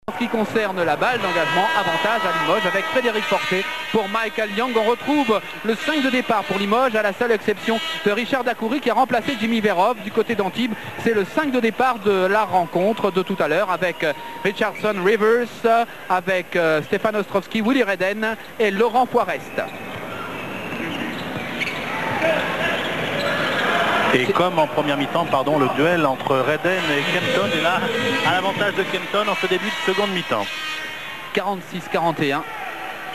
En ce qui concerne la balle d'engagement, avantage à Limoges avec Frédéric Forté pour Michael Young. On retrouve le 5 de départ pour Limoges, à la seule exception de Richard Dacoury qui a remplacé Jimmy Verov du côté d'Antibes. C'est le 5 de départ de la rencontre de tout à l'heure avec Richardson Rivers, avec Stéphane Ostrowski, Willy Redden et Laurent Poirest. Et comme en première mi-temps, pardon, le duel entre Redden et Kempton est là à l'avantage de Kempton en ce début de seconde mi-temps. 46-41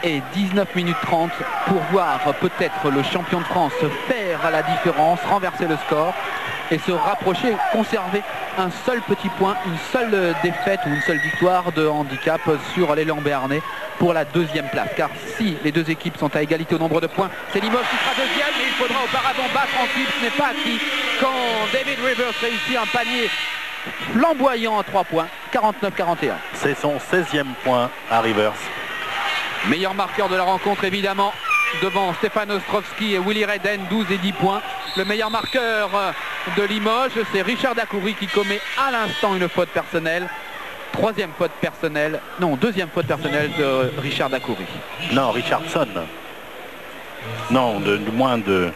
et 19 minutes 30 pour voir peut-être le champion de France faire la différence, renverser le score et se rapprocher, conserver un seul petit point, une seule défaite ou une seule victoire de handicap sur l'élan béarnais pour la deuxième place. Car si les deux équipes sont à égalité au nombre de points, c'est Limoges qui sera deuxième, mais il faudra auparavant battre Antibes. Ce n'est pas acquis quand David Rivers réussit un panier flamboyant à 3 points, 49-41. C'est son 16e point à Rivers. Meilleur marqueur de la rencontre évidemment devant Stéphane Ostrowski et Willy Redden, 12 et 10 points. Le meilleur marqueur de Limoges, c'est Richard Dacoury qui commet à l'instant une faute personnelle. Deuxième faute personnelle de Richard Dacoury. Non, Richardson. Non, moins de...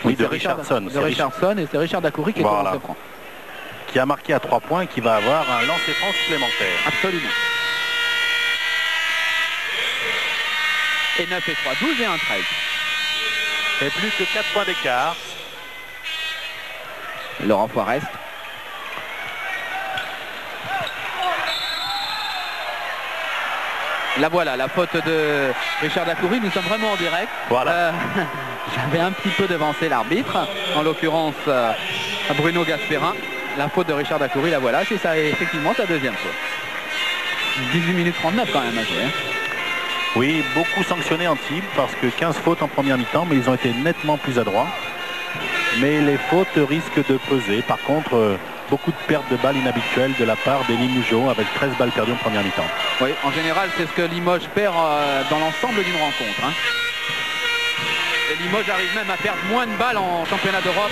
Oui, de Richardson. De Richardson, et c'est Richard Dacoury qui est au lancer franc. Qui a marqué à 3 points, qui va avoir un lancer franc supplémentaire. Absolument. Et 9 et 3, 12 et 1, 13. Et plus que 4 points d'écart. Laurent Poirest. La voilà, la faute de Richard Dacoury. Nous sommes vraiment en direct. Voilà. J'avais un petit peu devancé l'arbitre, en l'occurrence Bruno Gasperin. La faute de Richard Dacoury, la voilà. C'est ça, effectivement sa deuxième faute. 18 minutes 39 quand même à jouer. Oui, beaucoup sanctionnés Antibes parce que 15 fautes en première mi-temps, mais ils ont été nettement plus adroits. Mais les fautes risquent de peser. Par contre, beaucoup de pertes de balles inhabituelles de la part des Limougeaux avec 13 balles perdues en première mi-temps. Oui, en général, c'est ce que Limoges perd dans l'ensemble d'une rencontre. Hein. Et Limoges arrive même à perdre moins de balles en championnat d'Europe.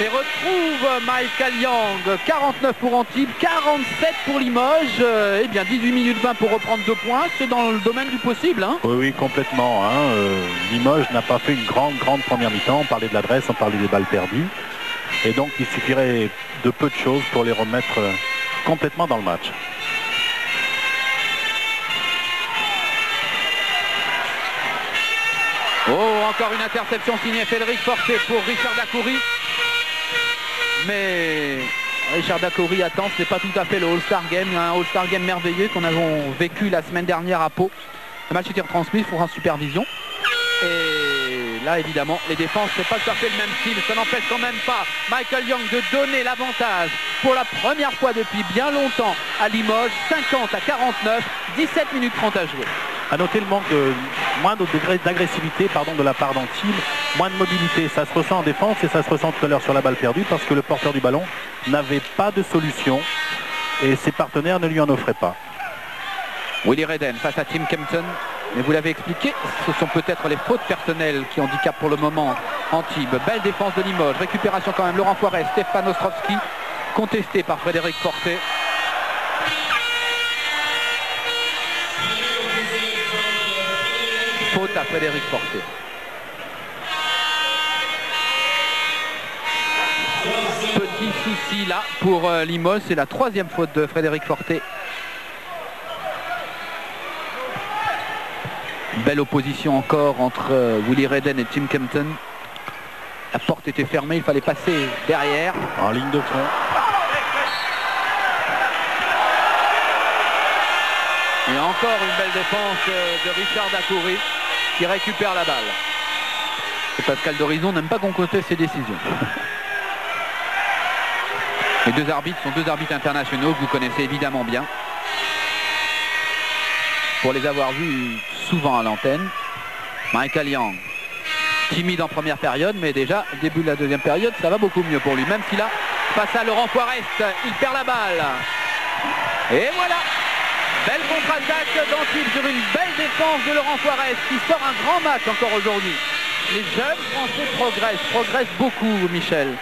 Et retrouve Michael Young, 49 pour Antibes, 47 pour Limoges. Eh bien 18 minutes 20 pour reprendre 2 points, c'est dans le domaine du possible. Hein. Oui, oui, complètement. Hein. Limoges n'a pas fait une grande première mi-temps. On parlait de l'adresse, on parlait des balles perdues. Et donc il suffirait de peu de choses pour les remettre complètement dans le match. Oh, encore une interception signée Frédéric Forté pour Richard Dacoury. Mais Richard Dacoury attend, ce n'est pas tout à fait le All-Star Game, un All-Star Game merveilleux qu'on avons vécu la semaine dernière à Pau. Le match était retransmis pour en supervision. Et là, évidemment, les défenses, c'est pas tout à fait le même style. Ça n'empêche quand même pas Michael Young de donner l'avantage pour la première fois depuis bien longtemps à Limoges. 50 à 49, 17 minutes 30 à jouer. À noter le manque de moins de degré d'agressivité de la part d'Antibes, moins de mobilité. Ça se ressent en défense et ça se ressent tout à l'heure sur la balle perdue parce que le porteur du ballon n'avait pas de solution et ses partenaires ne lui en offraient pas. Willy Redden face à Tim Kempton. Mais vous l'avez expliqué, ce sont peut-être les fautes personnelles qui handicapent pour le moment Antibes. Belle défense de Limoges, récupération quand même, Laurent Poirest, Stéphane Ostrowski, contesté par Frédéric Forté. Faute à Frédéric Forté. Petit souci là pour Limoges, c'est la 3e faute de Frédéric Forté. Belle opposition encore entre Willy Redden et Tim Kempton. La porte était fermée, il fallait passer derrière. En ligne de fond. Et encore une belle défense de Richard Dacoury qui récupère la balle. Et Pascal Dorizon n'aime pas qu'on conteste ses décisions. Les deux arbitres sont deux arbitres internationaux que vous connaissez évidemment bien. Pour les avoir vus souvent à l'antenne. Michael Young, timide en première période, mais déjà, début de la deuxième période, ça va beaucoup mieux pour lui. Même si là, face à Laurent Poirest, il perd la balle. Et voilà, belle contre-attaque d'Antibes sur une belle défense de Laurent Poirest qui sort un grand match encore aujourd'hui. Les jeunes Français progressent beaucoup, Michel.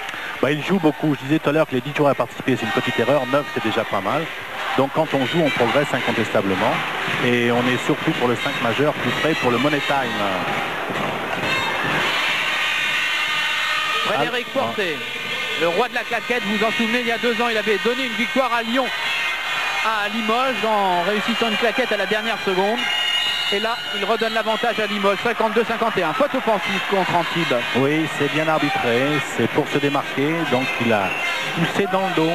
Ils jouent beaucoup. Je disais tout à l'heure que les 10 joueurs à participer, c'est une petite erreur. 9, c'est déjà pas mal. Donc quand on joue, on progresse incontestablement. Et on est surtout pour le 5 majeur, plus près pour le Money Time. Frédéric Forté, le roi de la claquette, vous vous en souvenez, il y a 2 ans, il avait donné une victoire à Lyon, à Limoges, en réussissant une claquette à la dernière seconde. Et là, il redonne l'avantage à Limoges, 52-51. Faute offensive contre Antibes. Oui, c'est bien arbitré, c'est pour se démarquer, donc il a poussé dans le dos.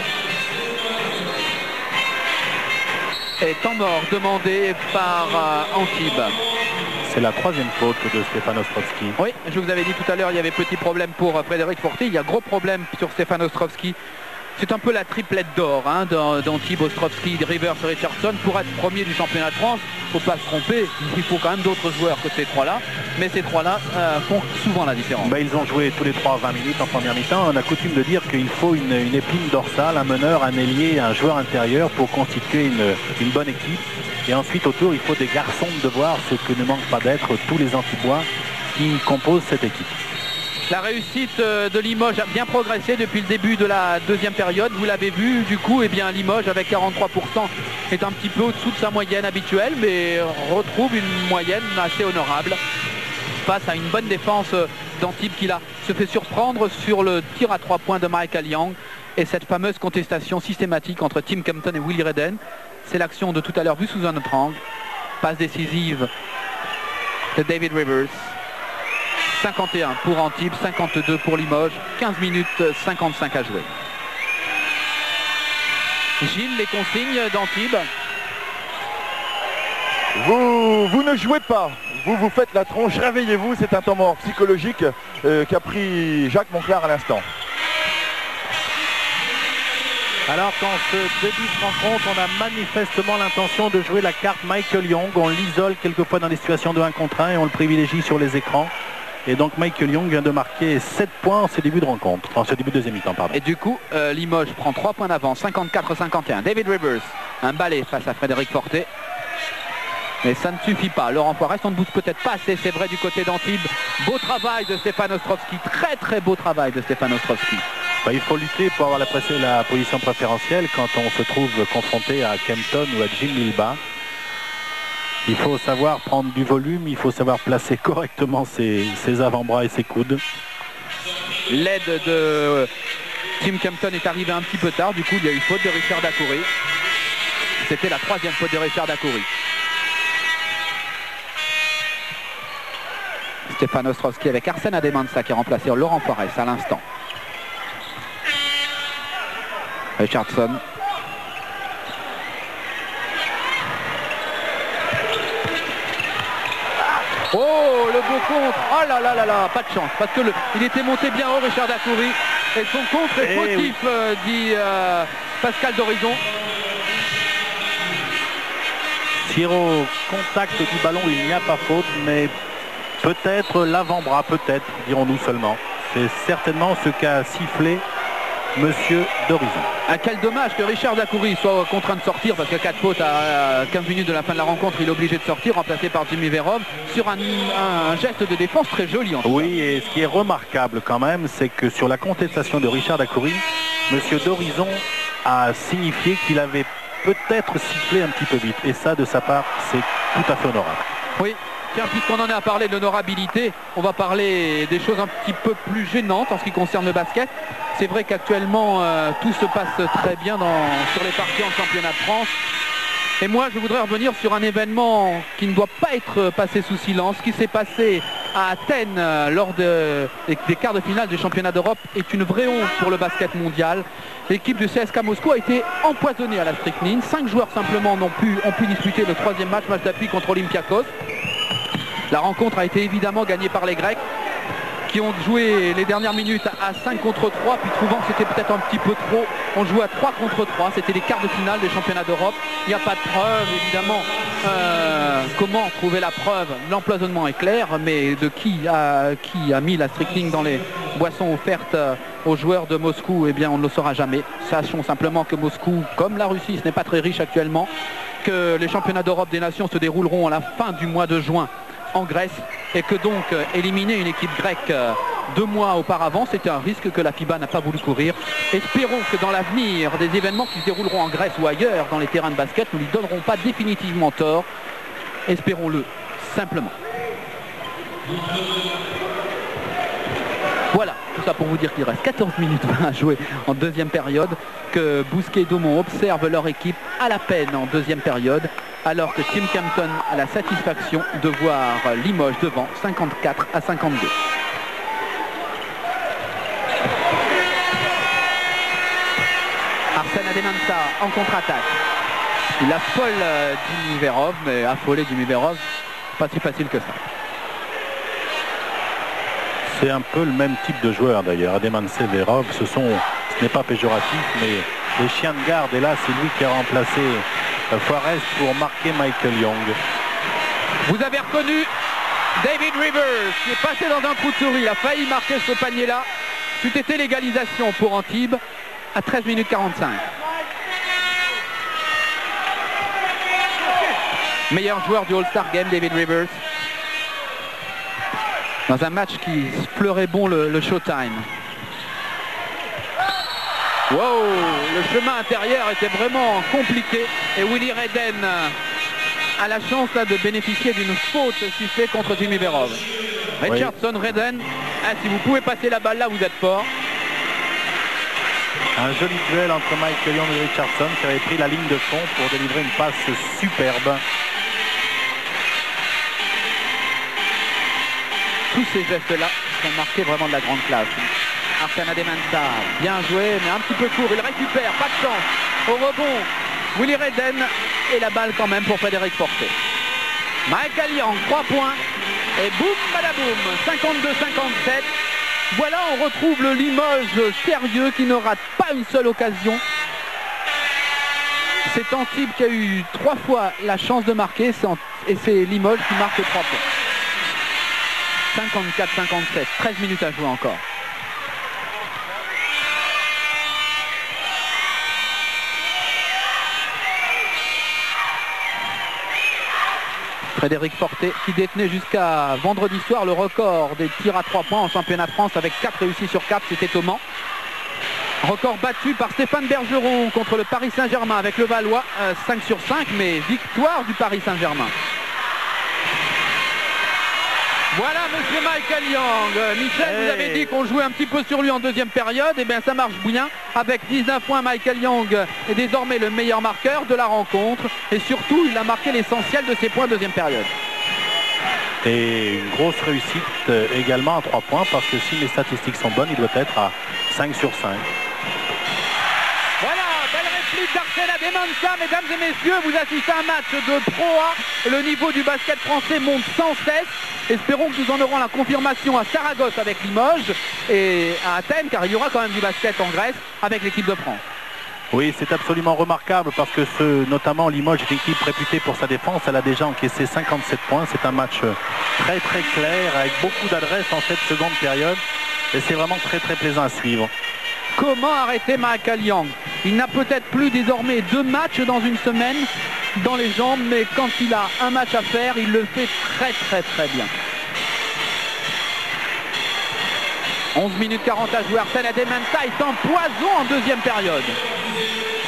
Et temps mort demandé par Antibes. C'est la 3e faute de Stefan Ostrowski. Oui, je vous avais dit tout à l'heure, il y avait petit problème pour Frédéric Forté. Il y a gros problème sur Stefan Ostrowski. C'est un peu la triplette d'or d'Antibes, Ostrowski, Rivers et Richardson. Pour être premier du championnat de France, il ne faut pas se tromper. Il faut quand même d'autres joueurs que ces 3-là. Mais ces 3-là font souvent la différence. Ils ont joué tous les 3 20 minutes en première mi-temps. On a coutume de dire qu'il faut une épine dorsale, un meneur, un ailier, un joueur intérieur pour constituer une bonne équipe. Et ensuite, autour, il faut des garçons de devoir, ce que ne manquent pas d'être tous les Antibois qui composent cette équipe. La réussite de Limoges a bien progressé depuis le début de la 2e période. Vous l'avez vu, du coup, Limoges avec 43% est un petit peu au-dessous de sa moyenne habituelle, mais retrouve une moyenne assez honorable face à une bonne défense d'Antibes qui là se fait surprendre sur le tir à 3 points de Michael Young et cette fameuse contestation systématique entre Tim Kempton et Willie Redden. C'est l'action de tout à l'heure vue sous un autre angle. Passe décisive de David Rivers. 51 pour Antibes, 52 pour Limoges, 15 minutes 55 à jouer. Gilles, les consignes d'Antibes. Vous ne jouez pas, vous faites la tronche, réveillez-vous, c'est un temps mort psychologique qu'a pris Jacques Monclar à l'instant. Alors qu'en ce début de rencontre, on a manifestement l'intention de jouer la carte Michael Young. On l'isole quelquefois dans des situations de 1 contre 1 et on le privilégie sur les écrans. Et donc Michael Young vient de marquer 7 points en ce début de rencontre, en ce début de 2e mi-temps, pardon. Et du coup, Limoges prend 3 points d'avance, 54-51. David Rivers, un balai face à Frédéric Forté. Mais ça ne suffit pas. Laurent Poirest, on ne bouge peut-être pas assez, c'est vrai, du côté d'Antibes. Beau travail de Stefan Ostrowski, très très beau travail de Stefan Ostrowski. Il faut lutter pour avoir la position préférentielle quand on se trouve confronté à Kempton ou à Jim Milba. Il faut savoir prendre du volume, il faut savoir placer correctement ses avant-bras et ses coudes. L'aide de Tim Kempton est arrivée un petit peu tard, du coup il y a eu faute de Richard Dacoury. C'était la 3e faute de Richard Dacoury. Stefan Ostrowski avec Arsène Ademansa qui a remplacé Laurent Poirest à l'instant. Richardson. Oh, le beau contre. Oh là là là là, pas de chance. Parce que il était monté bien haut, Richard Dacoury. Et son contre est fautif, oui. Dit Pascal Dorizon. Si au contact du ballon, il n'y a pas faute, mais peut-être l'avant-bras, peut-être, dirons-nous seulement. C'est certainement ce qu'a sifflé Monsieur Dorizon. Quel dommage que Richard Dacoury soit contraint de sortir parce qu'à 4 fautes à 15 minutes de la fin de la rencontre, il est obligé de sortir, remplacé par Jimmy Vérom, sur un geste de défense très joli. Oui, et ce qui est remarquable quand même, c'est que sur la contestation de Richard Dacoury, Monsieur Dorizon a signifié qu'il avait peut-être sifflé un petit peu vite. Et ça, de sa part, c'est tout à fait honorable. Oui. Tiens, puisqu'on en est à parler de l'honorabilité, on va parler des choses un petit peu plus gênantes en ce qui concerne le basket. C'est vrai qu'actuellement, tout se passe très bien sur les parties en championnat de France. Et moi, je voudrais revenir sur un événement qui ne doit pas être passé sous silence. Ce qui s'est passé à Athènes lors des quarts de finale du championnat d'Europe est une vraie honte pour le basket mondial. L'équipe du CSKA Moscou a été empoisonnée à la strychnine. 5 joueurs simplement ont pu disputer le 3e match d'appui contre Olympiakos. La rencontre a été évidemment gagnée par les Grecs qui ont joué les dernières minutes à 5 contre 3, puis trouvant que c'était peut-être un petit peu trop, on jouait à 3 contre 3, c'était les quarts de finale des championnats d'Europe. Il n'y a pas de preuve, évidemment. Comment trouver la preuve? L'empoisonnement est clair, mais de qui a mis la strychnine dans les boissons offertes aux joueurs de Moscou, eh bien on ne le saura jamais. Sachons simplement que Moscou, comme la Russie, ce n'est pas très riche actuellement, que les championnats d'Europe des nations se dérouleront à la fin du mois de juin en Grèce et que donc éliminer une équipe grecque 2 mois auparavant. C'était un risque que la FIBA n'a pas voulu courir. Espérons que dans l'avenir, des événements qui se dérouleront en Grèce ou ailleurs dans les terrains de basket ne lui donneront pas définitivement tort. Espérons-le, simplement. Voilà, tout ça pour vous dire qu'il reste 14 minutes à jouer en deuxième période, que Bousquet et Daumont observent leur équipe à la peine en deuxième période, alors que Tim Campton a la satisfaction de voir Limoges devant 54-52. Arsène Adémensah en contre-attaque. Il affole Dimitrov, mais affoler Dimitrov, pas si facile que ça. C'est un peu le même type de joueur d'ailleurs. Adémensah et Verov, ce n'est pas péjoratif, mais les chiens de garde. Et là, c'est lui qui a remplacé Forrest pour marquer Michael Young. Vous avez reconnu David Rivers qui est passé dans un coup de souris. Il a failli marquer ce panier-là. C'eût été l'égalisation pour Antibes à 13 minutes 45. Meilleur joueur du All-Star Game, David Rivers. Dans un match qui fleurait bon le Showtime. Wow, le chemin intérieur était vraiment compliqué. Et Willie Redden a la chance là, de bénéficier d'une faute sifflée contre Jimmy Verov. Richardson, oui. Redden, si vous pouvez passer la balle là, vous êtes fort. Un joli duel entre Michael Young et Richardson qui avait pris la ligne de fond pour délivrer une passe superbe. Tous ces gestes-là sont marqués vraiment de la grande classe. Arsène Adémensah, bien joué, mais un petit peu court. Il récupère, pas de chance. Au rebond, Willie Redden et la balle quand même pour Frédéric Forté. Michael Young, 3 points. Et boum, badaboum, 52-57. Voilà, on retrouve le Limoges sérieux qui ne rate pas une seule occasion. C'est Antibes qui a eu 3 fois la chance de marquer et c'est Limoges qui marque 3 points. 54-57, 13 minutes à jouer encore. Frédéric Forté qui détenait jusqu'à vendredi soir le record des tirs à 3 points en championnat de France avec 4 réussis sur 4, c'était au Mans. Record battu par Stéphane Bergeron contre le Paris Saint-Germain avec le Valois, 5 sur 5, mais victoire du Paris Saint-Germain. Voilà monsieur Michael Young. Michel, vous avez dit qu'on jouait un petit peu sur lui en deuxième période. Et bien ça marche bien. Avec 19 points, Michael Young est désormais le meilleur marqueur de la rencontre. Et surtout, il a marqué l'essentiel de ses points en deuxième période. Et une grosse réussite également à 3 points parce que si les statistiques sont bonnes, il doit être à 5 sur 5. Voilà, belle réplique d'Arsène Adémensah, mesdames et messieurs, vous assistez à un match de Pro A. Le niveau du basket français monte sans cesse. Espérons que nous en aurons la confirmation à Saragosse avec Limoges et à Athènes, car il y aura quand même du basket en Grèce avec l'équipe de France. Oui, c'est absolument remarquable parce que notamment Limoges est une équipe réputée pour sa défense. Elle a déjà encaissé 57 points. C'est un match très très clair avec beaucoup d'adresse en cette seconde période. Et c'est vraiment très très plaisant à suivre. Comment arrêter Michael Young? Il n'a peut-être plus désormais 2 matchs dans une semaine dans les jambes, mais quand il a un match à faire, il le fait très très très bien. 11 minutes 40 à jouer. Arsène Adémensah est en poison en deuxième période.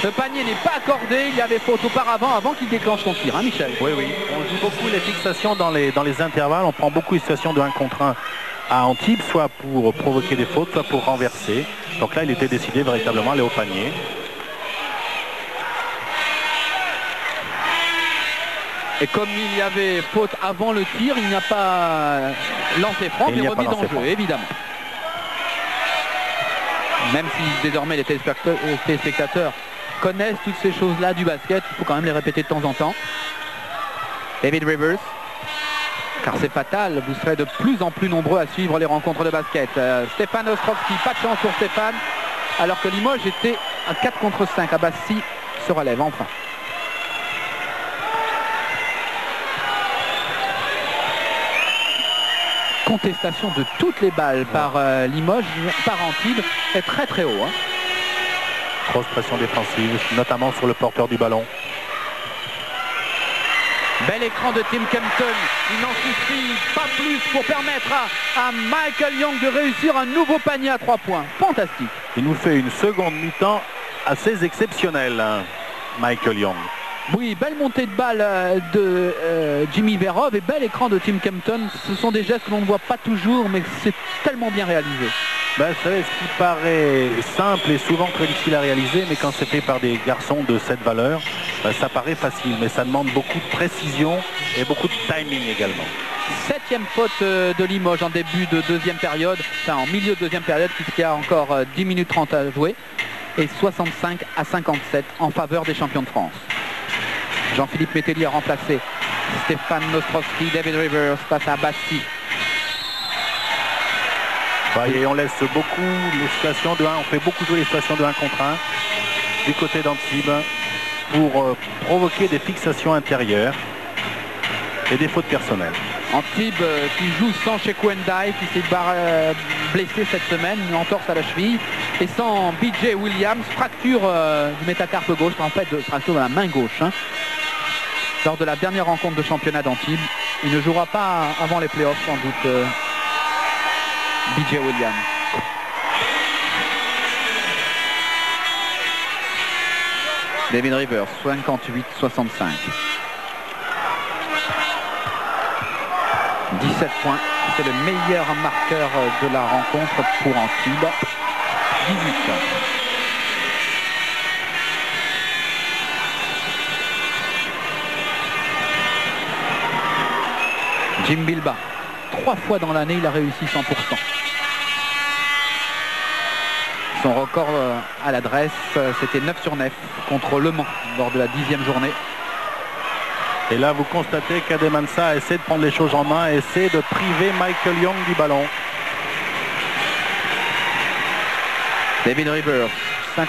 Ce panier n'est pas accordé. Il y avait faute auparavant avant qu'il déclenche son tir, hein, Michel? Oui, oui. On joue beaucoup les fixations dans les intervalles. On prend beaucoup les situations de 1 contre 1 à Antibes, soit pour provoquer des fautes, soit pour renverser. Donc là, il était décidé véritablement à aller au panier. Et comme il y avait faute avant le tir, il n'y a pas lancé franc, mais remis en jeu, évidemment. Même si désormais les téléspectateurs connaissent toutes ces choses-là du basket, il faut quand même les répéter de temps en temps. David Rivers, car c'est fatal, vous serez de plus en plus nombreux à suivre les rencontres de basket. Stéphane Ostrovski, pas de chance pour Stéphane, alors que Limoges était à 4 contre 5. Abbassi se relève enfin. Contestation de toutes les balles par Limoges, par Antibes, est très très haut. Hein. Grosse pression défensive, notamment sur le porteur du ballon. Bel écran de Tim Kempton. Il n'en suffit pas plus pour permettre à Michael Young de réussir un nouveau panier à 3 points. Fantastique. Il nous fait une seconde mi-temps assez exceptionnelle, hein, Michael Young. Oui, belle montée de balle de Jimmy Verov et bel écran de Tim Kempton. Ce sont des gestes que l'on ne voit pas toujours, mais c'est tellement bien réalisé. Ben, vous savez, ce qui paraît simple et souvent très difficile à réaliser, mais quand c'est fait par des garçons de cette valeur, ben, ça paraît facile, mais ça demande beaucoup de précision et beaucoup de timing également. 7e faute de Limoges en début de deuxième période, enfin en milieu de deuxième période, puisqu'il y a encore 10 minutes 30 à jouer, et 65-57 en faveur des champions de France. Jean-Philippe Métellier a remplacé Stéphane Nostrowski, David Rivers face à Bassi. Et on laisse beaucoup les situations de 1, on fait beaucoup jouer les situations de 1 contre 1 du côté d'Antibes pour provoquer des fixations intérieures et des fautes personnelles. Antibes qui joue sans Sheku Ndai qui s'est blessé cette semaine, une entorse à la cheville, et sans BJ Williams, fracture du métacarpe gauche, en fait fracture de la main gauche. Hein. Lors de la dernière rencontre de championnat d'Antibes, il ne jouera pas avant les playoffs sans doute. BJ Williams. David Rivers, 58-65. 17 points, c'est le meilleur marqueur de la rencontre pour Antibes. 18. Jim Bilba, 3 fois dans l'année, il a réussi 100%. Son record à l'adresse, c'était 9 sur 9 contre Le Mans lors de la 10e journée. Et là, vous constatez qu'Ademansa essaie de prendre les choses en main, essaie de priver Michael Young du ballon. David Rivers, 59-65.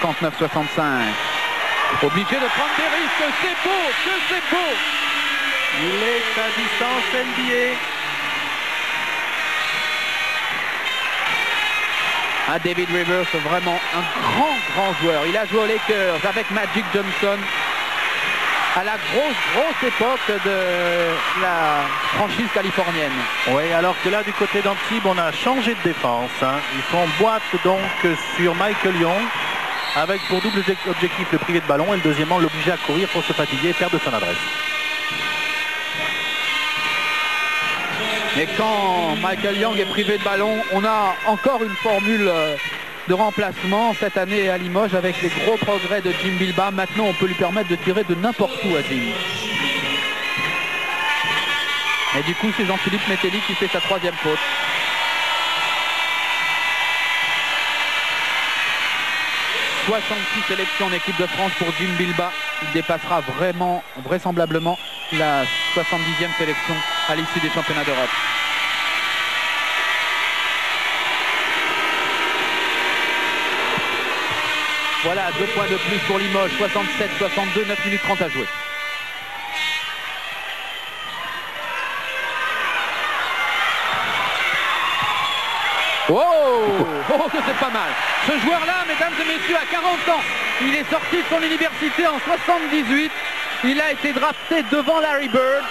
Obligé de prendre des risques, c'est beau, que c'est beau. Il est à distance NBA. Ah, David Rivers, vraiment un grand joueur. Il a joué aux Lakers avec Magic Johnson à la grosse époque de la franchise californienne. Oui, alors que là, du côté d'Antibes, on a changé de défense. Hein. Ils font boîte donc sur Michael Young avec pour double objectif le privé de ballon et le deuxièmement l'obliger à courir pour se fatiguer et perdre son adresse. Et quand Michael Young est privé de ballon, on a encore une formule de remplacement cette année à Limoges avec les gros progrès de Jim Bilba. Maintenant, on peut lui permettre de tirer de n'importe où à Jim. Et du coup, c'est Jean-Philippe Métellier qui fait sa 3e faute. « 66 sélections en équipe de France pour Jim Bilba. Il dépassera vraiment, vraisemblablement, la 70e sélection à l'issue des championnats d'Europe. Voilà, 2 points de plus pour Limoges, 67-62, 9 minutes 30 à jouer. Oh, c'est pas mal. Ce joueur-là, mesdames et messieurs, a 40 ans. Il est sorti de son université en 78. Il a été drafté devant Larry Bird.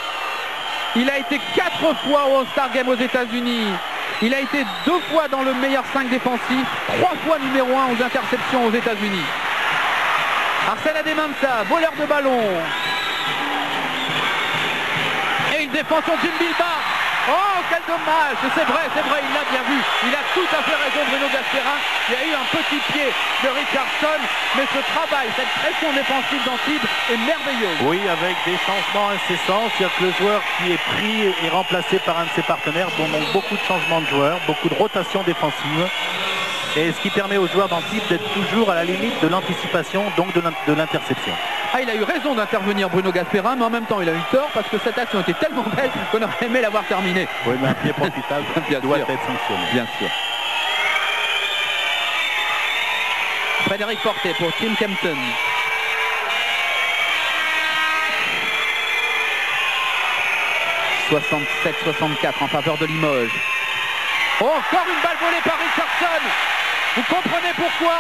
Il a été 4 fois au All-Star Game aux États-Unis. Il a été 2 fois dans le meilleur 5 défensif, 3 fois numéro 1 aux interceptions aux États-Unis. Arsène Ademamsa, voleur de ballon. Et une défense sur Jim Bilba. Oh, quel dommage. C'est vrai, il l'a bien vu. Il a tout à fait raison, Bruno Gasperin. Il y a eu un petit pied de Richardson, mais ce travail, cette pression défensive d'Antibes est merveilleuse. Oui, avec des changements incessants. C'est-à-dire que le joueur qui est pris et remplacé par un de ses partenaires, donc beaucoup de changements de joueurs, beaucoup de rotation défensive. Et ce qui permet aux joueurs d'Antibes d'être toujours à la limite de l'anticipation, donc de l'interception. Ah, il a eu raison d'intervenir Bruno Gasperin, mais en même temps il a eu tort parce que cette action était tellement belle qu'on aurait aimé l'avoir terminée. Oui, mais un pied profitable doit être sanctionné. Bien sûr. Frédéric Fortet pour Tim Kempton. « 67-64 en faveur de Limoges. Oh, encore une balle volée par Richardson. Vous comprenez pourquoi?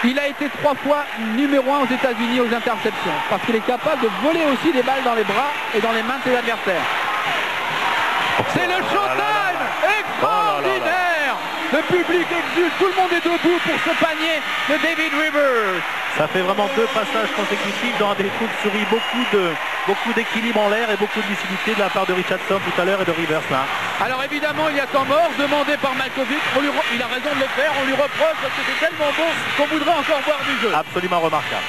Il a été 3 fois numéro 1 aux États-Unis aux interceptions, parce qu'il est capable de voler aussi des balles dans les bras et dans les mains de ses adversaires. C'est le showtime! Extraordinaire! Le public exulte, tout le monde est debout pour ce panier de David Rivers. Ça fait vraiment 2 passages consécutifs dans des coups de souris, beaucoup d'équilibre en l'air et beaucoup de lucidité de la part de Richardson tout à l'heure et de Rivers là. Alors évidemment il y a temps mort demandé par Malkovich, il a raison de le faire, on lui reproche parce que c'est tellement beau qu'on voudrait encore voir du jeu. Absolument remarquable.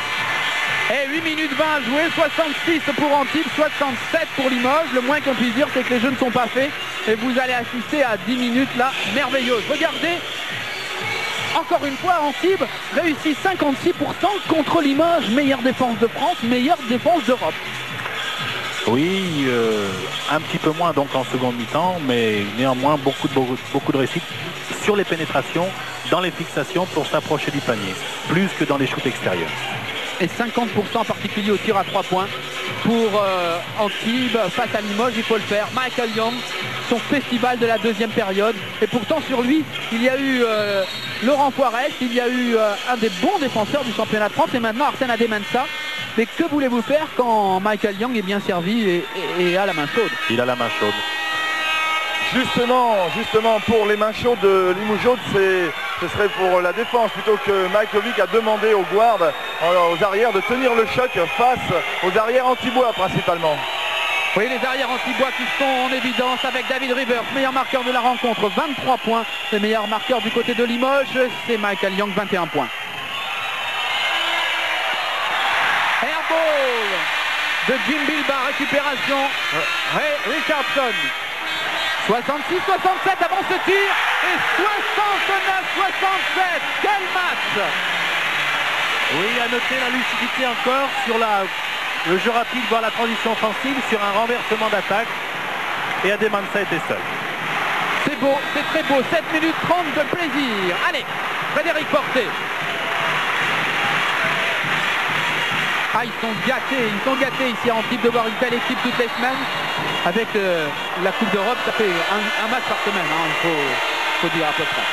Et 8 minutes 20 à jouer, 66 pour Antibes, 67 pour Limoges. Le moins qu'on puisse dire, c'est que les jeux ne sont pas faits. Et vous allez assister à 10 minutes là, merveilleuses. Regardez, encore une fois, Antibes réussit 56% contre Limoges. Meilleure défense de France, meilleure défense d'Europe. Oui, un petit peu moins donc en seconde mi-temps, mais néanmoins beaucoup de réussite sur les pénétrations, dans les fixations pour s'approcher du panier, plus que dans les shoots extérieurs. Et 50% en particulier au tir à 3 points pour Antibes face à Limoges, il faut le faire. Michael Young, son festival de la deuxième période. Et pourtant sur lui, il y a eu Laurent Poirest, il y a eu un des bons défenseurs du championnat de France et maintenant Arsène Adémensah. Mais que voulez-vous faire quand Michael Young est bien servi et a la main chaude? Il a la main chaude. Justement, pour les mains chaudes de Limoges, ce serait pour la défense plutôt que Malkovich a demandé aux guards, aux arrières de tenir le choc face aux arrières antibois principalement. Oui, les arrières antibois qui sont en évidence avec David Rivers, meilleur marqueur de la rencontre, 23 points. Le meilleur marqueur du côté de Limoges, c'est Michael Young, 21 points. Airball de Jim Bilba, récupération Ray Richardson. 66-67 avant ce tir et 69-67. Quel match! Oui, à noter la lucidité encore sur le jeu rapide, voire la transition offensive, sur un renversement d'attaque. Et Adémensah était seul. C'est beau, c'est très beau. 7 minutes 30 de plaisir. Allez, Frédéric Porté. Ah, ils sont gâtés ici à Antibes de voir une telle équipe toutes les semaines. Avec la Coupe d'Europe, ça fait un match par semaine, hein, il faut dire à peu près.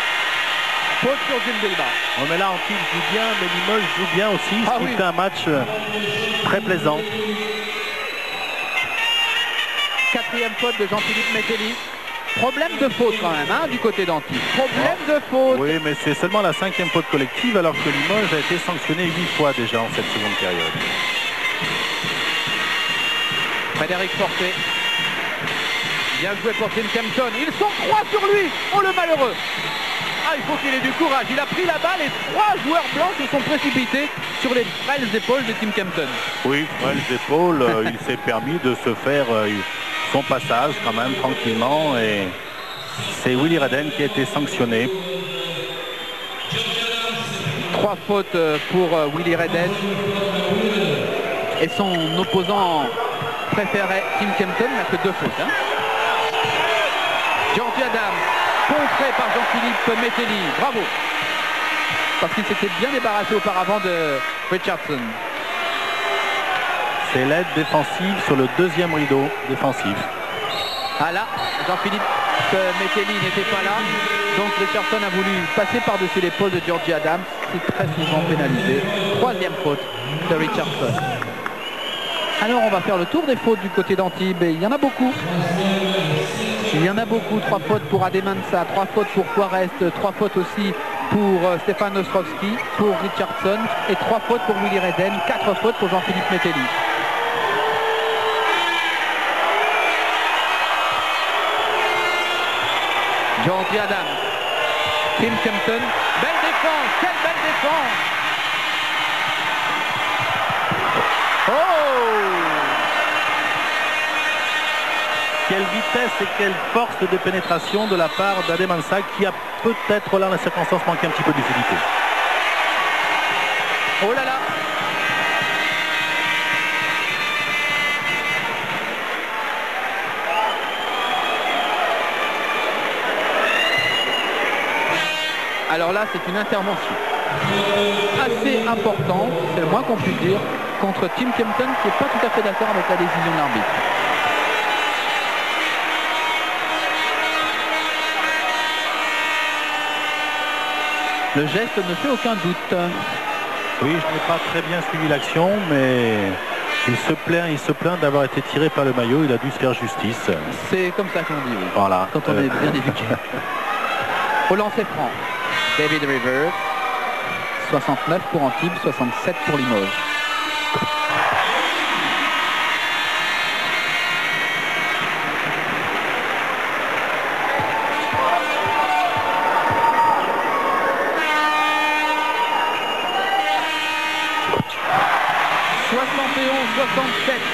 Faute sur Jim Bilba. Oh, mais là, Antibes joue bien, mais Limoges joue bien aussi, ce qui fait un match très plaisant. 4e faute de Jean-Philippe Mételli. Problème de faute quand même, hein, du côté d'Antibes. Problème de faute. Oui, mais c'est seulement la 5e faute collective, alors que Limoges a été sanctionné 8 fois déjà en cette seconde période. Frédéric Porté. Bien joué pour Tim Kempton. Ils sont 3 sur lui. Oh, le malheureux. Ah, il faut qu'il ait du courage. Il a pris la balle et 3 joueurs blancs se sont précipités sur les frêles épaules de Tim Kempton. Oui, frêles épaules. Il s'est permis de se faire son passage quand même tranquillement. Et c'est Willy Redden qui a été sanctionné. 3 fautes pour Willy Redden. Et son opposant préféré, Tim Kempton, n'a que 2 fautes. Hein. Georgie Adams, contré par Jean-Philippe Mételli. Bravo. Parce qu'il s'était bien débarrassé auparavant de Richardson. C'est l'aide défensive sur le 2e rideau défensif. Ah là, Jean-Philippe Mételli n'était pas là. Donc Richardson a voulu passer par-dessus l'épaule de Georgie Adams. C'est très souvent pénalisé. 3e faute de Richardson. Alors on va faire le tour des fautes du côté d'Antibes. Et il y en a beaucoup. Il y en a beaucoup. 3 fautes pour Adémensah, 3 fautes pour Poirest, 3 fautes aussi pour Stéphane Ostrowski, pour Richardson et 3 fautes pour Willy Redden, 4 fautes pour Jean-Philippe Mételli. Georgie Adams, Tim Kempton, belle défense, quelle belle défense! Oh! Quelle vitesse et quelle force de pénétration de la part d'Adémensah qui a peut-être là, en la circonstance, manqué un petit peu de lucidité. Oh là là! Alors là, c'est une intervention assez importante, c'est le moins qu'on puisse dire, contre Tim Kempton qui n'est pas tout à fait d'accord avec la décision de l'arbitre. Le geste ne fait aucun doute. Oui, je n'ai pas très bien suivi l'action, mais il se plaint d'avoir été tiré par le maillot. Il a dû se faire justice. C'est comme ça qu'on dit, oui. Voilà. Quand on est bien éduqué. Au lancer franc, David Rivers. 69 pour Antibes, 67 pour Limoges.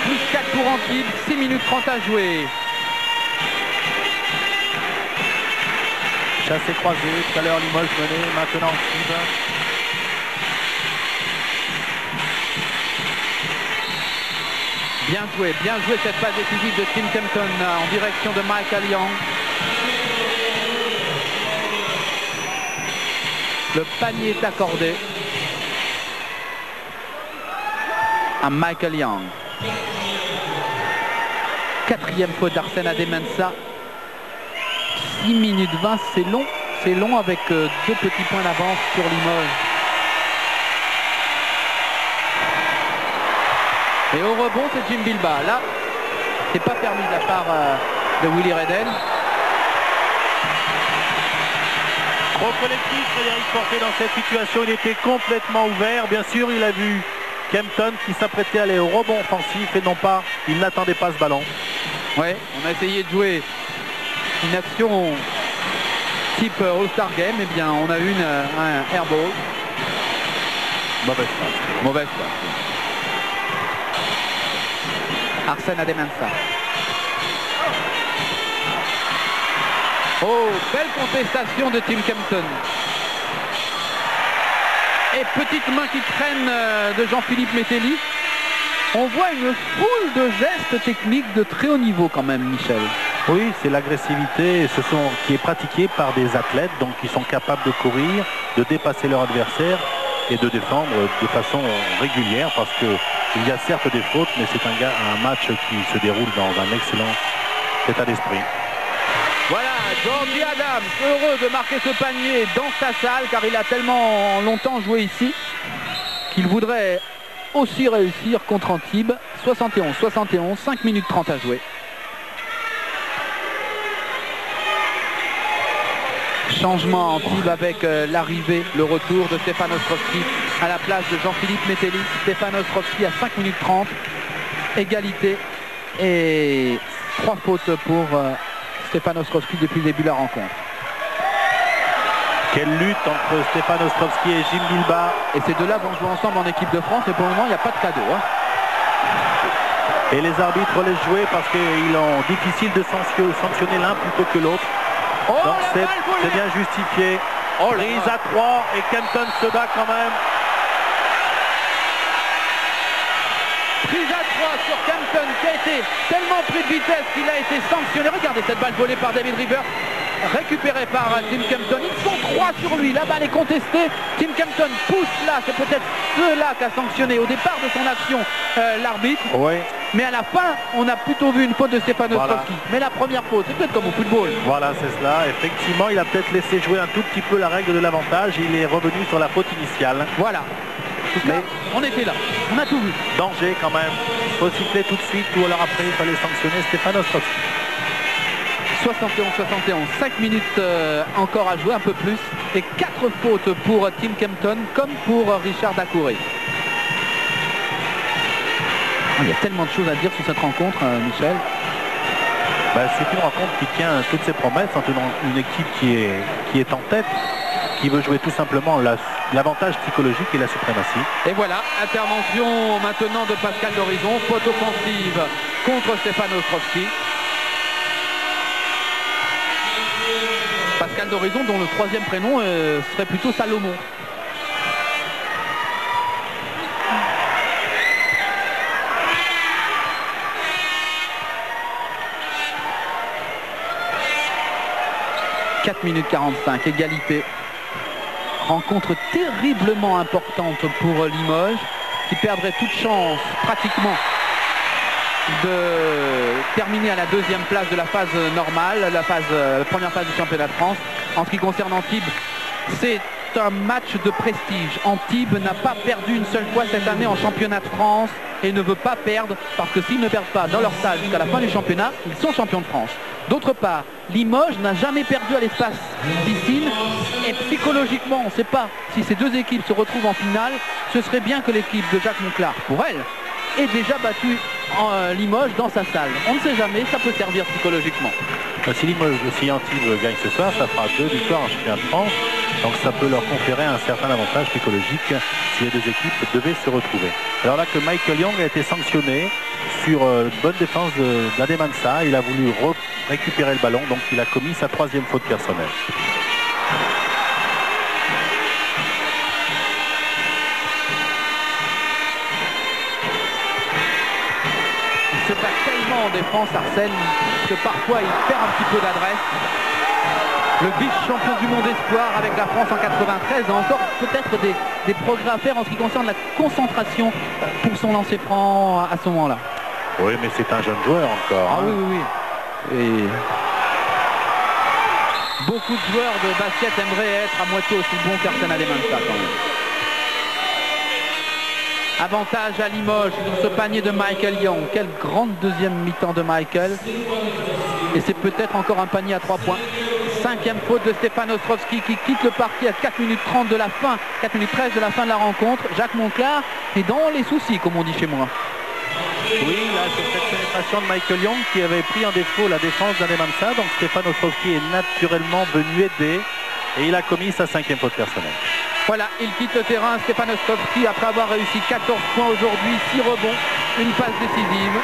Plus 4 pour Antibes, 6 minutes 30 à jouer. Chassé croisé, tout à l'heure Limoges menait, maintenant Antibes. Bien joué cette passe décisive de Tim Kempton en direction de Michael Young. Le panier est accordé à Michael Young. 4e faute d'Arsène Adémensah. 6 minutes 20, c'est long avec 2 petits points d'avance sur Limoges. Et au rebond, c'est Jim Bilbah. Là, c'est pas permis de la part de Willy Redden. Trop collectif, Frédéric Forfait dans cette situation. Il était complètement ouvert. Bien sûr, il a vu Kempton qui s'apprêtait à aller au rebond offensif et non pas, il n'attendait pas ce ballon. Ouais, on a essayé de jouer une action type All-Star Game. Eh bien, on a eu un airball. Mauvaise passe. Mauvaise passe. Arsène Adémensah. Oh, belle contestation de Tim Kempton. Et petite main qui traîne de Jean-Philippe Mételli. On voit une foule de gestes techniques de très haut niveau quand même, Michel. Oui, c'est l'agressivité qui est pratiquée par des athlètes donc qui sont capables de courir, de dépasser leur adversaire et de défendre de façon régulière parce qu'il y a certes des fautes, mais c'est un match qui se déroule dans un excellent état d'esprit. Voilà, Georgie Adams, heureux de marquer ce panier dans sa salle car il a tellement longtemps joué ici qu'il voudrait aussi réussir contre Antibes. 71-71, 5 minutes 30 à jouer. Changement à Antibes avec l'arrivée, le retour de Stefan Ostrowski à la place de Jean-Philippe Mételli. Stefan Ostrowski à 5 minutes 30. Égalité et 3 fautes pour Stefan Ostrowski depuis le début de la rencontre. Quelle lutte entre Stefan Ostrowski et Jim Bilbah. Et ces deux-là vont jouer ensemble en équipe de France et pour le moment il n'y a pas de cadeau. Et les arbitres laissent jouer parce qu'ils ont difficile de sanctionner l'un plutôt que l'autre. Oh, donc c'est bien justifié. Prise à 3 et Kempton se bat quand même. Prise à 3 sur Kempton qui a été tellement pris de vitesse qu'il a été sanctionné. Regardez cette balle volée par David Rivers, récupérée par Tim Kempton. Ils sont 3 sur lui, la balle est contestée. Tim Kempton pousse là, c'est peut-être ceux-là qu'a sanctionné au départ de son action l'arbitre. Oui. Mais à la fin, on a plutôt vu une faute de Stefan Ostrowski. Mais la première faute, c'est peut-être comme au football. Voilà, c'est cela. Effectivement, il a peut-être laissé jouer un tout petit peu la règle de l'avantage. Il est revenu sur la faute initiale. Voilà. En tout cas, on était là. On a tout vu. Danger quand même. Il faut siffler tout de suite ou alors après, il fallait sanctionner Stefan Ostrowski. 71-71, 5 minutes encore à jouer, un peu plus. Et 4 fautes pour Tim Kempton comme pour Richard Dacouré. Il y a tellement de choses à dire sur cette rencontre, Michel. C'est une rencontre qui tient toutes ses promesses, entre une équipe qui est en tête, qui veut jouer tout simplement l'avantage psychologique et la suprématie. Et voilà, intervention maintenant de Pascal Dorizon, faute offensive contre Stefan Ostrowski. Pascal Dorizon dont le 3e prénom serait plutôt Salomon. « 4 minutes 45, égalité. Rencontre terriblement importante pour Limoges, qui perdrait toute chance pratiquement de terminer à la 2e place de la phase normale, la première phase du championnat de France. En ce qui concerne Antibes, c'est juste un match de prestige. Antibes n'a pas perdu une seule fois cette année en championnat de France et ne veut pas perdre parce que s'ils ne perdent pas dans leur salle jusqu'à la fin du championnat, ils sont champions de France. D'autre part, Limoges n'a jamais perdu à l'espace piscine et psychologiquement, on ne sait pas si ces deux équipes se retrouvent en finale. Ce serait bien que l'équipe de Jacques Monclar, pour elle, ait déjà battu Limoges dans sa salle. On ne sait jamais, ça peut servir psychologiquement. Si Limoges, si Antibes gagne ce soir, ça fera 2 victoires en championnat de France. Donc ça peut leur conférer un certain avantage psychologique si les deux équipes devaient se retrouver. Alors là que Michael Young a été sanctionné sur bonne défense d'Ademansa. Il a voulu récupérer le ballon, donc il a commis sa 3e faute personnelle. Il se bat tellement en défense, Arsène, que parfois il perd un petit peu d'adresse. Le vice-champion du monde espoir avec la France en 93 a encore peut-être des progrès à faire en ce qui concerne la concentration pour son lancer franc à ce moment-là. Oui, mais c'est un jeune joueur encore. Ah oui, oui, oui. Et beaucoup de joueurs de basket aimeraient être à moitié aussi bons qu'Arsène Ademansa quand même. Avantage à Limoges sur ce panier de Michael Young. Quelle grande deuxième mi-temps de Michael. Et c'est peut-être encore un panier à 3 points. 5e faute de Stéphane Ostrovski qui quitte le parquet à 4 minutes 30 de la fin, 4 minutes 13 de la fin de la rencontre. Jacques Monclar est dans les soucis, comme on dit chez moi. Oui, là, sur cette pénétration de Michael Young qui avait pris en défaut la défense d'Ademansa. Donc Stéphane Ostrovski est naturellement venu aider et il a commis sa 5e faute personnelle. Voilà, il quitte le terrain, Stéphane Ostrovski, après avoir réussi 14 points aujourd'hui, 6 rebonds, une passe décisive.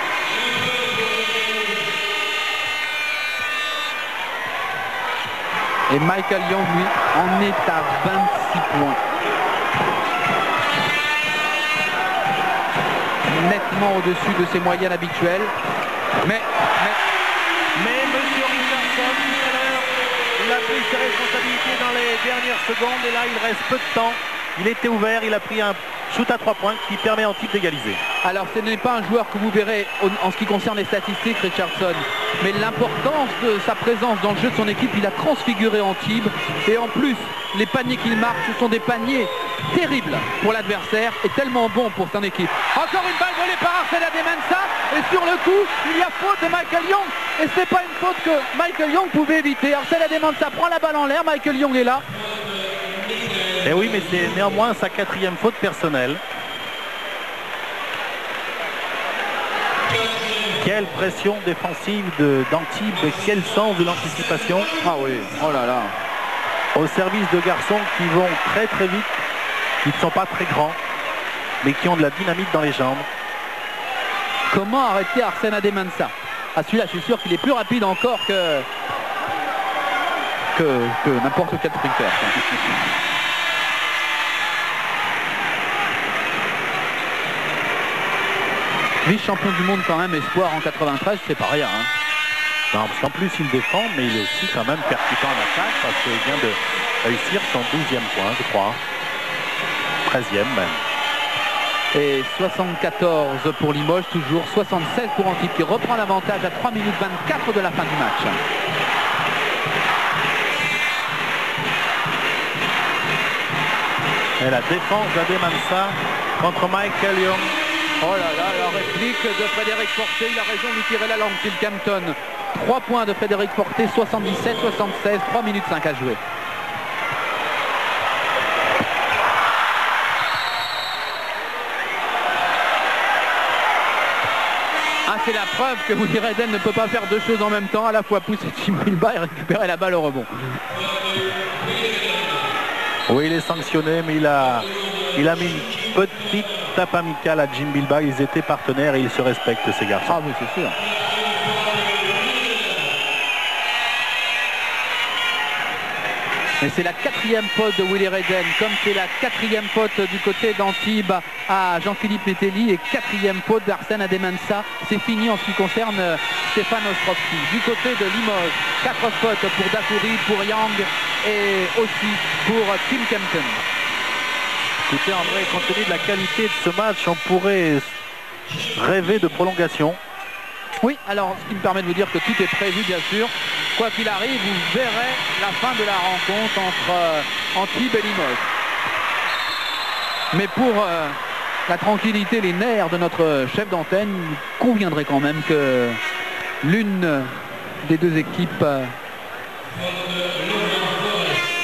Et Michael Young, lui, en est à 26 points. Nettement au-dessus de ses moyennes habituelles. Mais Monsieur Richardson, tout à l'heure, il a pris ses responsabilités dans les dernières secondes et là, il reste peu de temps. Il était ouvert, il a pris un shoot à 3 points qui permet à Antibes d'égaliser. Alors ce n'est pas un joueur que vous verrez en ce qui concerne les statistiques, Richardson, mais l'importance de sa présence dans le jeu de son équipe, il a transfiguré Antibes et en plus les paniers qu'il marque, ce sont des paniers terribles pour l'adversaire et tellement bons pour son équipe. Encore une balle volée par Arsène Ademansa et sur le coup il y a faute de Michael Young et ce n'est pas une faute que Michael Young pouvait éviter. Arsène Ademansa prend la balle en l'air, Michael Young est là. Et oui, mais c'est néanmoins sa 4e faute personnelle. Quelle pression défensive d'Antibes, quel sens de l'anticipation. Ah oui, oh là là. Au service de garçons qui vont très très vite, qui ne sont pas très grands, mais qui ont de la dynamite dans les jambes. Comment arrêter Arsène Ademansa? Ah celui-là, je suis sûr qu'il est plus rapide encore que n'importe quel sprinter. Vice-champion du monde quand même, espoir en 93, c'est pas rien. Hein. Non, parce qu'en plus il défend, mais il est aussi quand même percutant en attaque, parce qu'il vient de réussir son 12e point, je crois. 13e même. Et 74 pour Limoges, toujours 76 pour Antibes, qui reprend l'avantage à 3 minutes 24 de la fin du match. Et la défense d'Ademansa contre Michael Young. Oh là là, la réplique de Frédéric Forté, il a raison de lui tirer la langue, Phil Campton. 3 points de Frédéric Forté, 77-76, 3 minutes 5 à jouer. Ah, c'est la preuve que Willy Redden ne peut pas faire deux choses en même temps, à la fois pousser Jim Bilbao et récupérer la balle au rebond. Oui, il est sanctionné, mais il a mis une petite tape amicale à Jim Bilbao. Ils étaient partenaires et ils se respectent, ces garçons. Ah oui, c'est sûr. Et c'est la 4e faute de Willy Redden, comme c'est la 4e faute du côté d'Antibes à Jean-Philippe Metelli et 4e faute d'Arsène Ademansa. C'est fini en ce qui concerne Stéphane Ostrovski. Du côté de Limoges, 4 fautes pour Dakouri, pour Young et aussi pour Tim Kempton. Écoutez André, compte tenu de la qualité de ce match, on pourrait rêver de prolongation. Oui, alors ce qui me permet de vous dire que tout est prévu bien sûr. Quoi qu'il arrive, vous verrez la fin de la rencontre entre Antibes et Limoges. Mais pour la tranquillité, les nerfs de notre chef d'antenne, il conviendrait quand même que l'une des deux équipes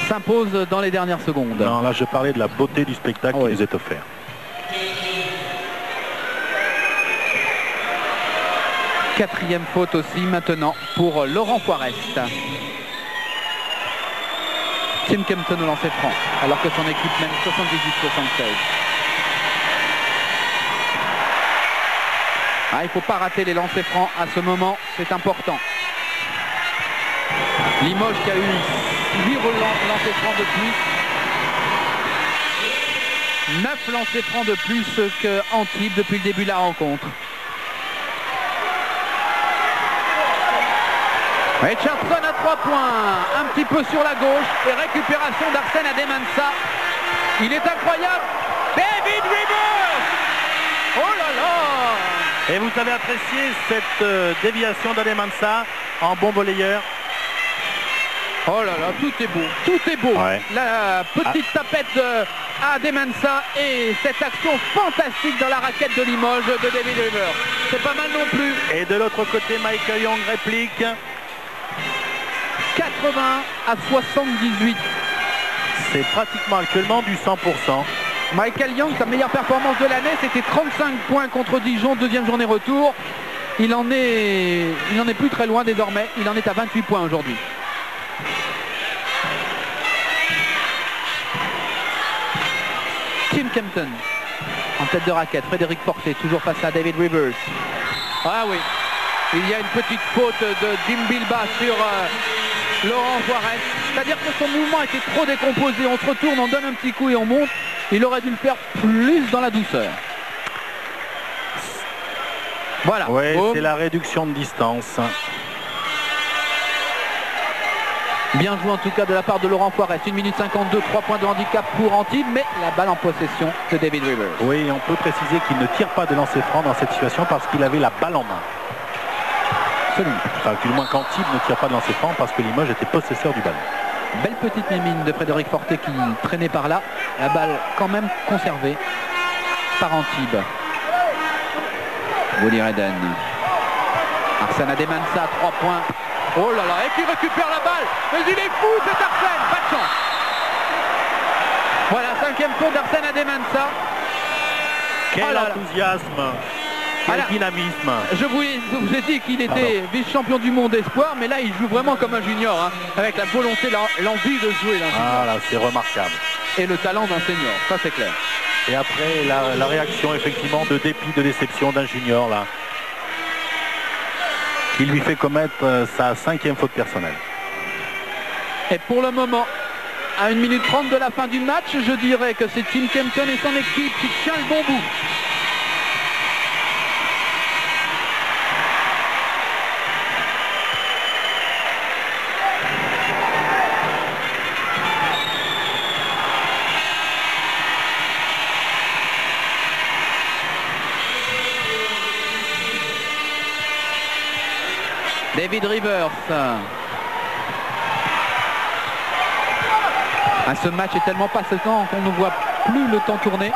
s'impose dans les dernières secondes. Non, là je parlais de la beauté du spectacle qui nous est offert. Quatrième faute aussi maintenant pour Laurent Forest. Tim Kempton au lancer franc, alors que son équipe mène 78-76. Il ne faut pas rater les lancers francs à ce moment, c'est important. Limoges qui a eu 8 lancers francs de plus. 9 lancers francs de plus que Antibes depuis le début de la rencontre. Richardson à 3 points, un petit peu sur la gauche et récupération d'Arsène Adémensah. Il est incroyable. David Rivers. Oh là là. Et vous avez apprécié cette déviation d'Adémensah en bon volleyeur. Oh là là, tout est beau, tout est beau. Ouais. La petite tapette à Adémensah et cette action fantastique dans la raquette de Limoges de David Rivers. C'est pas mal non plus. Et de l'autre côté, Michael Young réplique. 80 à 78. C'est pratiquement actuellement du 100%. Michael Young, sa meilleure performance de l'année, c'était 35 points contre Dijon, deuxième journée retour. Il en est plus très loin désormais. Il en est à 28 points aujourd'hui. Tim Kempton en tête de raquette. Frédéric Forté toujours face à David Rivers. Ah oui, il y a une petite faute de Dim Bilba sur Laurent Forest. C'est-à-dire que son mouvement était trop décomposé. On se retourne, on donne un petit coup et on monte. Il aurait dû le faire plus dans la douceur. Voilà. Oui, c'est la réduction de distance. Bien joué en tout cas de la part de Laurent Forest. 1 minute 52, 3 points de handicap pour Antibes, mais la balle en possession de David Rivers. Oui, on peut préciser qu'il ne tire pas de lancer franc dans cette situation parce qu'il avait la balle en main. Absolument. Enfin, du moins qu'Antibes ne tire pas de lancer franc parce que Limoges était possesseur du ballon. Belle petite mémine de Frédéric Forté qui traînait par là. La balle quand même conservée par Antibes. Willy Redden. Arsène Adémensah à 3 points. Oh là là, et qui récupère la balle. Mais il est fou cet Arsène, pas de chance. Voilà, 5e faute d'Arsène Adémensah. Quel enthousiasme, quel dynamisme. Je vous ai dit qu'il était vice-champion du monde espoir, mais là il joue vraiment comme un junior, hein, avec la volonté, l'envie de jouer. Ah là, c'est remarquable. Et le talent d'un senior, ça c'est clair. Et après la réaction effectivement de dépit, de déception d'un junior là, qui lui fait commettre sa 5e faute personnelle. Et pour le moment, à 1 minute 30 de la fin du match, je dirais que c'est Tim Kempton et son équipe qui tient le bon bout. David Rivers. Ce match est tellement passionnant qu'on ne voit plus le temps tourner.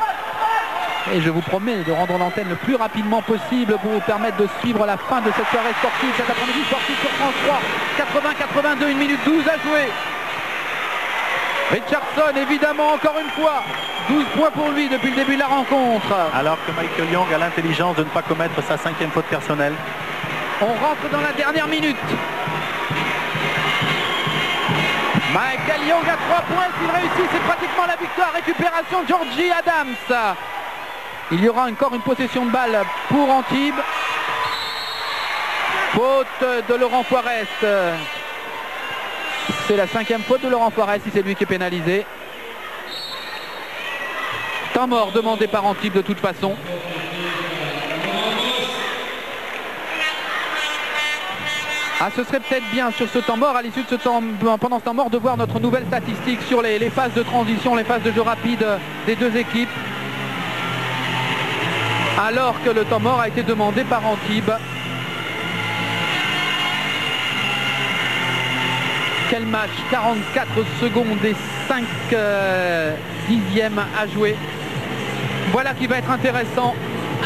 Et je vous promets de rendre l'antenne le plus rapidement possible pour vous permettre de suivre la fin de cette soirée sportive, cet après-midi sportif sur France 3. 80-82, 1 minute 12 à jouer. Richardson, évidemment, encore une fois. 12 points pour lui depuis le début de la rencontre. Alors que Michael Young a l'intelligence de ne pas commettre sa 5e faute personnelle. On rentre dans la dernière minute. Michael Young à 3 points, s'il réussit, c'est pratiquement la victoire. Récupération de Georgie Adams. Il y aura encore une possession de balle pour Antibes. Faute de Laurent Forest. C'est la 5e faute de Laurent Forest, si c'est lui qui est pénalisé. Temps mort demandé par Antibes de toute façon. Ce serait peut-être bien sur ce temps mort, à l'issue de ce temps, pendant ce temps mort, de voir notre nouvelle statistique sur les phases de transition, les phases de jeu rapide des deux équipes. Alors que le temps mort a été demandé par Antibes. Quel match, 44 secondes et 5 dixièmes à jouer. Voilà qui va être intéressant.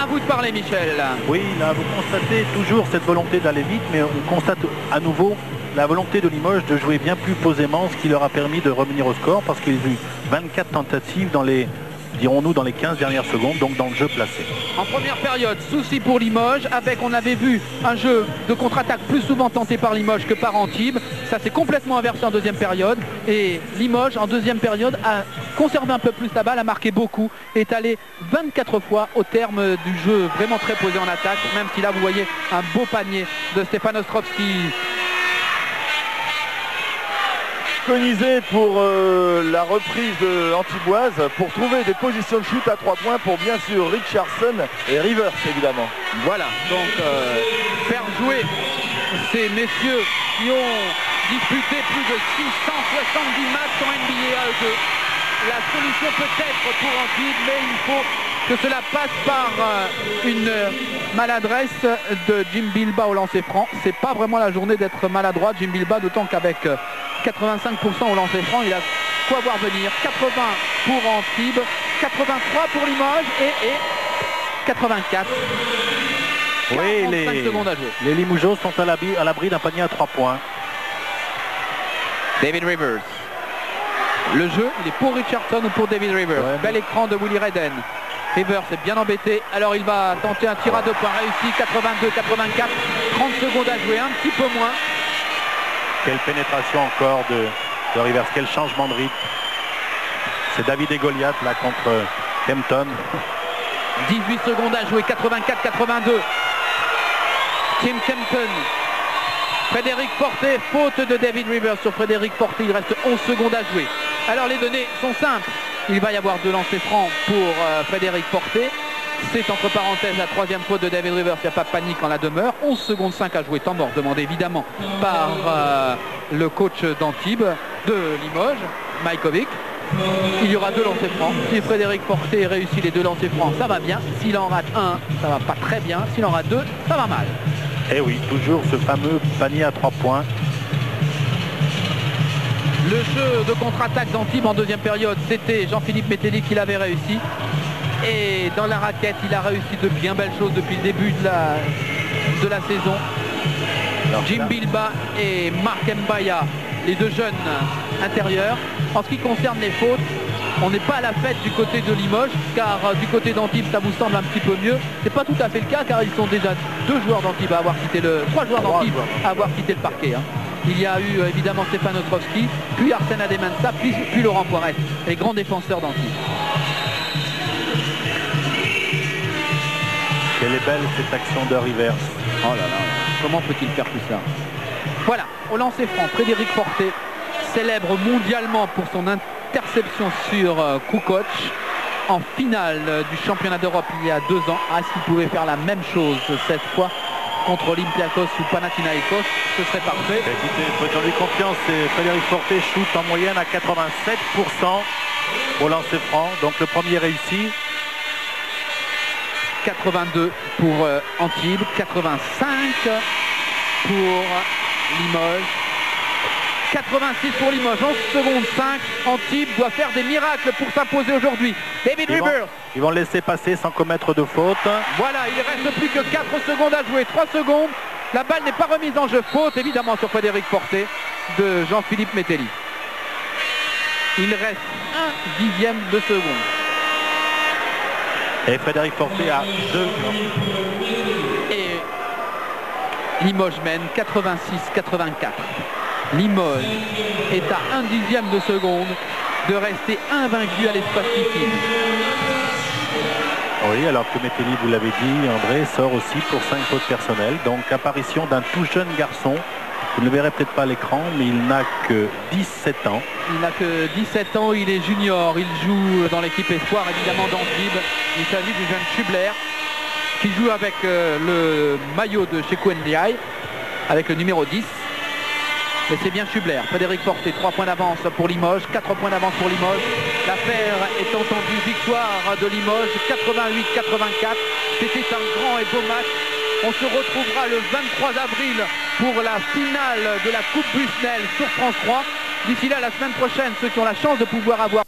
À vous de parler, Michel. Oui, là vous constatez toujours cette volonté d'aller vite, mais on constate à nouveau la volonté de Limoges de jouer bien plus posément, ce qui leur a permis de revenir au score, parce qu'ils ont eu 24 tentatives dans les, dirons-nous, dans les 15 dernières secondes, donc dans le jeu placé. En première période, souci pour Limoges, avec, on avait vu, un jeu de contre-attaque plus souvent tenté par Limoges que par Antibes. Ça s'est complètement inversé en deuxième période. Et Limoges, en deuxième période, a conservé un peu plus la balle, a marqué beaucoup, est allé 24 fois au terme du jeu vraiment très posé en attaque, même si là, vous voyez un beau panier de Stefan Ostrovski. Préconisé pour la reprise antiboise pour trouver des positions de shoot à 3 points pour bien sûr Richardson et Rivers évidemment. Voilà, donc faire jouer ces messieurs qui ont disputé plus de 670 matchs en NBA à eux deux. La solution peut-être pour Antibes, mais il faut que cela passe par une maladresse de Jim Bilba au lancer franc. C'est pas vraiment la journée d'être maladroit, Jim Bilba, d'autant qu'avec 85% au lancer franc, il a quoi voir venir. 80 pour Antibes, 83 pour Limoges et 84. Oui, 45 secondes à jouer. Les Limougeaux sont à l'abri d'un panier à 3 points. David Rivers. Le jeu, il est pour Richardson ou pour David Rivers. Ouais, bel écran de Willie Redden. Rivers est bien embêté. Alors il va tenter un tir à 2 points. Réussi, 82-84. 30 secondes à jouer, un petit peu moins. Quelle pénétration encore de Rivers. Quel changement de rythme. C'est David et Goliath là contre Kempton. 18 secondes à jouer, 84-82. Tim Kempton. Frédéric Forté, faute de David Rivers sur Frédéric Forté. Il reste 11 secondes à jouer. Alors les données sont simples. Il va y avoir 2 lancers francs pour Frédéric Forté. C'est entre parenthèses la 3e faute de David Rivers. Il n'y a pas de panique en la demeure. 11 secondes 5 à jouer. Temps mort demandé évidemment par le coach d'Antibes de Limoges, Majkovic. Il y aura 2 lancers francs. Si Frédéric Forté réussit les 2 lancers francs, ça va bien. S'il en rate un, ça va pas très bien. S'il en rate 2, ça va mal. Et oui, toujours ce fameux panier à 3 points. Le jeu de contre-attaque d'Antibes en deuxième période, c'était Jean-Philippe Mételli qui l'avait réussi. Et dans la raquette, il a réussi de bien belles choses depuis le début de la saison. Alors, Jim Bilba et Marc Mbaya, les 2 jeunes intérieurs. En ce qui concerne les fautes, on n'est pas à la fête du côté de Limoges, car du côté d'Antibes, ça vous semble un petit peu mieux. C'est pas tout à fait le cas, car ils sont déjà 2 joueurs d'Antibes à avoir quitté 3 joueurs d'Antibes à avoir quitté le parquet. Il y a eu évidemment Stefan Ostrovski, puis Arsène Adémensa, puis Laurent Poirette, les grands défenseurs d'Antibes. Quelle est belle cette action de Rivers. Oh là là, comment peut-il faire tout ça? Voilà, au lancer franc, Frédéric Forté, célèbre mondialement pour son interception sur Kukoc en finale du championnat d'Europe il y a 2 ans. Ah, s'il pouvait faire la même chose cette fois contre Olympiakos ou Panathinaikos, ce serait parfait. Écoutez, faisons-lui confiance, Frédéric Forté shoot en moyenne à 87% au lancer franc, donc le premier réussi. 82 pour Antibes, 85 pour Limoges, 86 pour Limoges, 11 secondes 5. Antibes doit faire des miracles pour s'imposer aujourd'hui. David Rivers. Ils vont le laisser passer sans commettre de faute. Voilà, il ne reste plus que 4 secondes à jouer, 3 secondes. La balle n'est pas remise en jeu. Faute évidemment sur Frédéric Forté de Jean-Philippe Mételli. Il reste 1/10 de seconde. Et Frédéric Forté a 2. Et Limoges mène 86-84. Limoges est à 1/10 de seconde de rester invaincu à l'espace Piscine. Oui, alors que Mételli, vous l'avez dit, André, sort aussi pour 5 fautes personnelles. Donc apparition d'un tout jeune garçon. Vous ne le verrez peut-être pas à l'écran, mais il n'a que 17 ans. Il n'a que 17 ans, il est junior. Il joue dans l'équipe espoir, évidemment, d'Antibes. Il s'agit du jeune Schubler qui joue avec le maillot de Chekou Ndiaye, avec le numéro 10. Mais c'est bien Schubler. Frédéric Forté, 3 points d'avance pour Limoges, 4 points d'avance pour Limoges. L'affaire est entendue, victoire de Limoges, 88-84. C'était un grand et beau match. On se retrouvera le 23 avril pour la finale de la Coupe Busnel sur France 3. D'ici là, la semaine prochaine, ceux qui ont la chance de pouvoir avoir